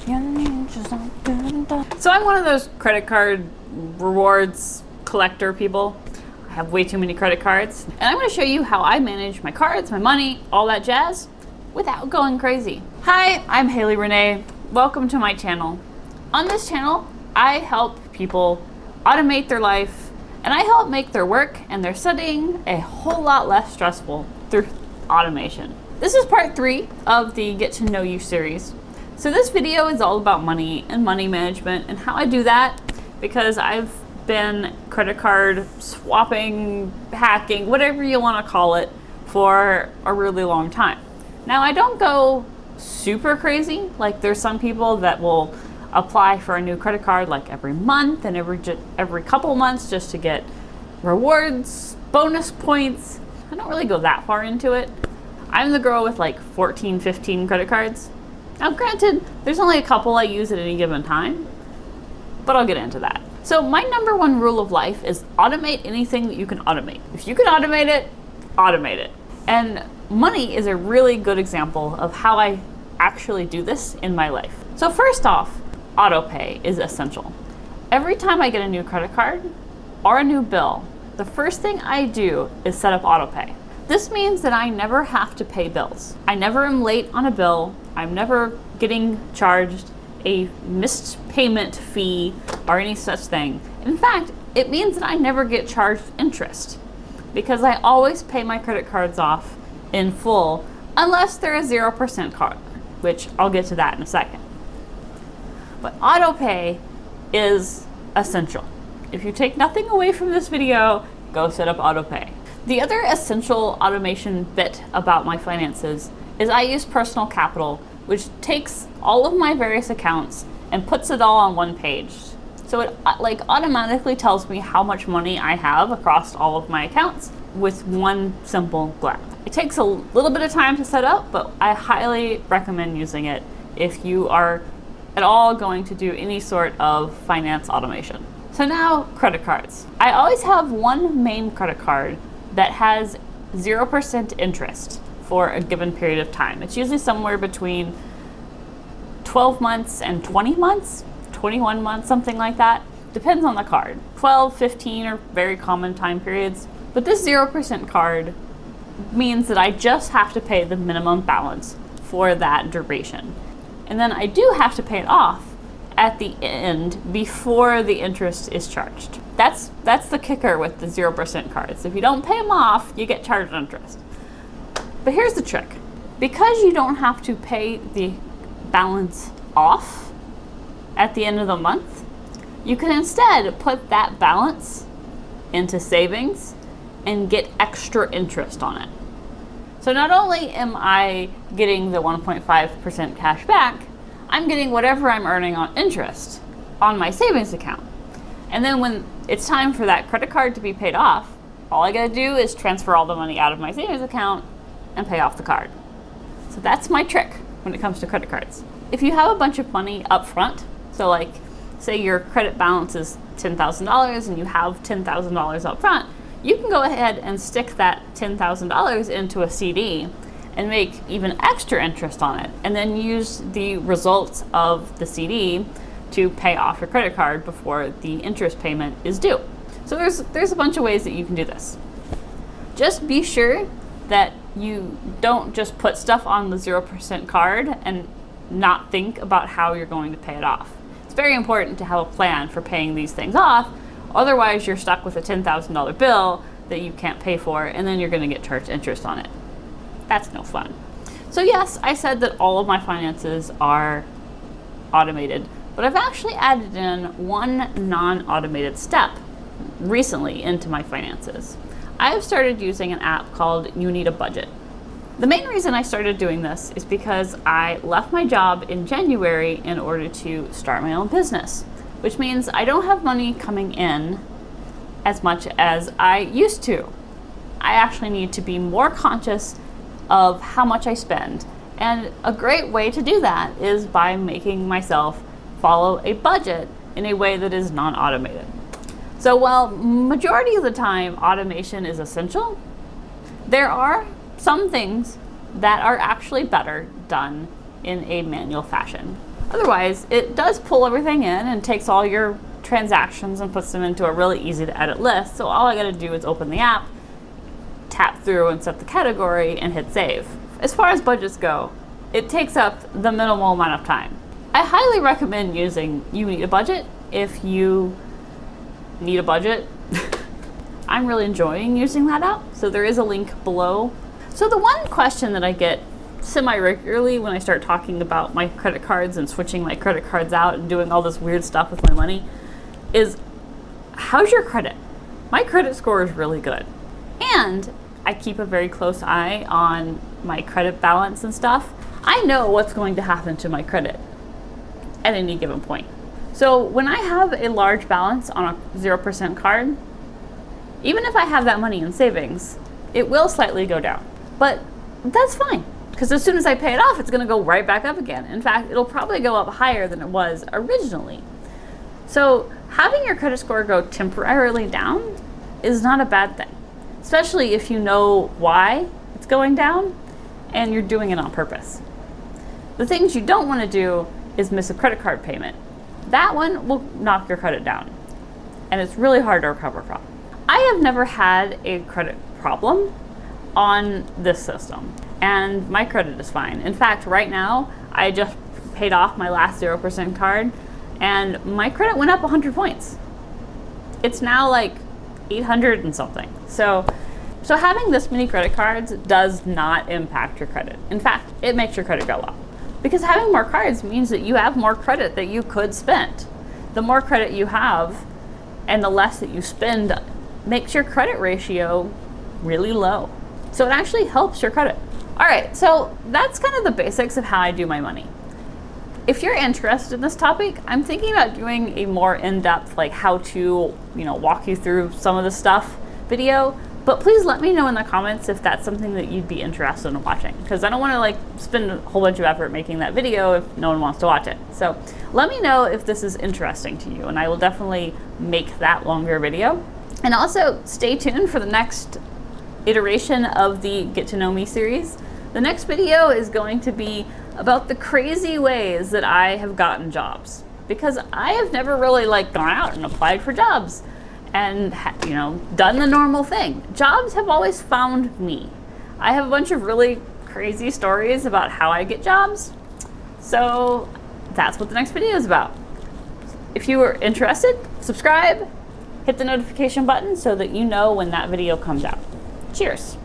So I'm one of those credit card rewards collector people. I have way too many credit cards. And I'm going to show you how I manage my cards, my money, all that jazz without going crazy. Hi, I'm Haley Renee. Welcome to my channel. On this channel, I help people automate their life, and I help make their work and their studying a whole lot less stressful through automation. This is part 3 of the Get to Know You series. So this video is all about money and money management and how I do that, because I've been credit card swapping, hacking, whatever you want to call it, for a really long time. Now, I don't go super crazy. Like, there's some people that will apply for a new credit card like every month and every couple months just to get rewards, bonus points. I don't really go that far into it. I'm the girl with like 14, 15 credit cards. Now, granted, there's only a couple I use at any given time, but I'll get into that. So my number one rule of life is automate anything that you can automate. If you can automate it, automate it. And money is a really good example of how I actually do this in my life. So first off, auto pay is essential. Every time I get a new credit card or a new bill, the first thing I do is set up auto pay. This means that I never have to pay bills. I never am late on a bill. I'm never getting charged a missed payment fee or any such thing. In fact, it means that I never get charged interest, because I always pay my credit cards off in full unless they're a 0% card, which I'll get to that in a second. But auto pay is essential. If you take nothing away from this video, go set up auto pay. The other essential automation bit about my finances is I use Personal Capital, which takes all of my various accounts and puts it all on one page. So it like automatically tells me how much money I have across all of my accounts with one simple glance. It takes a little bit of time to set up, but I highly recommend using it if you are at all going to do any sort of finance automation. So now, credit cards. I always have one main credit card that has 0% interest for a given period of time. It's usually somewhere between 12 months and 20 months, 21 months, something like that. Depends on the card. 12, 15 are very common time periods. But this 0% card means that I just have to pay the minimum balance for that duration. And then I do have to pay it off at the end before the interest is charged. That's the kicker with the 0% cards. If you don't pay them off, you get charged interest. But here's the trick. Because you don't have to pay the balance off at the end of the month, you can instead put that balance into savings and get extra interest on it. So not only am I getting the 1.5% cash back, I'm getting whatever I'm earning on interest on my savings account. And then when it's time for that credit card to be paid off, all I gotta do is transfer all the money out of my savings account and pay off the card. So that's my trick when it comes to credit cards. If you have a bunch of money up front, so like say your credit balance is $10,000 and you have $10,000 up front, you can go ahead and stick that $10,000 into a CD and make even extra interest on it, and then use the results of the CD to pay off your credit card before the interest payment is due. So there's a bunch of ways that you can do this. Just be sure that you don't just put stuff on the 0% card and not think about how you're going to pay it off. It's very important to have a plan for paying these things off. Otherwise, you're stuck with a $10,000 bill that you can't pay for, and then you're going to get charged interest on it. That's no fun. So yes, I said that all of my finances are automated, but I've actually added in one non-automated step recently into my finances. I've started using an app called You Need a Budget. The main reason I started doing this is because I left my job in January in order to start my own business, which means I don't have money coming in as much as I used to. I actually need to be more conscious of how much I spend. And a great way to do that is by making myself follow a budget in a way that is non-automated. So while majority of the time automation is essential, there are some things that are actually better done in a manual fashion. Otherwise, it does pull everything in and takes all your transactions and puts them into a really easy to edit list. So all I gotta do is open the app, tap through and set the category, and hit save. As far as budgets go, it takes up the minimal amount of time. I highly recommend using You Need a Budget if you need a budget. I'm really enjoying using that app, so there is a link below. So the one question that I get semi-regularly when I start talking about my credit cards and switching my credit cards out and doing all this weird stuff with my money is, how's your credit? My credit score is really good. And I keep a very close eye on my credit balance and stuff. I know what's going to happen to my credit at any given point. So when I have a large balance on a 0% card, even if I have that money in savings, it will slightly go down. But that's fine, because as soon as I pay it off, it's gonna go right back up again. In fact, it'll probably go up higher than it was originally. So having your credit score go temporarily down is not a bad thing, especially if you know why it's going down and you're doing it on purpose. The things you don't wanna do is miss a credit card payment. That one will knock your credit down, and it's really hard to recover from. I have never had a credit problem on this system, and my credit is fine. In fact, right now, I just paid off my last 0% card, and my credit went up 100 points. It's now like 800 and something. So having this many credit cards does not impact your credit. In fact, it makes your credit go up. Because having more cards means that you have more credit that you could spend. The more credit you have and the less that you spend makes your credit ratio really low. So it actually helps your credit. All right, so that's kind of the basics of how I do my money. If you're interested in this topic, I'm thinking about doing a more in-depth, like how to, walk you through some of the stuff video. But please let me know in the comments if that's something that you'd be interested in watching, because I don't want to spend a whole bunch of effort making that video if no one wants to watch it. So let me know if this is interesting to you, and I will definitely make that longer video. And also stay tuned for the next iteration of the Get to Know Me series. The next video is going to be about the crazy ways that I have gotten jobs, because I have never really gone out and applied for jobs and done the normal thing. Jobs have always found me. I have a bunch of really crazy stories about how I get jobs. So that's what the next video is about. If you are interested, subscribe, hit the notification button so that you know when that video comes out. Cheers.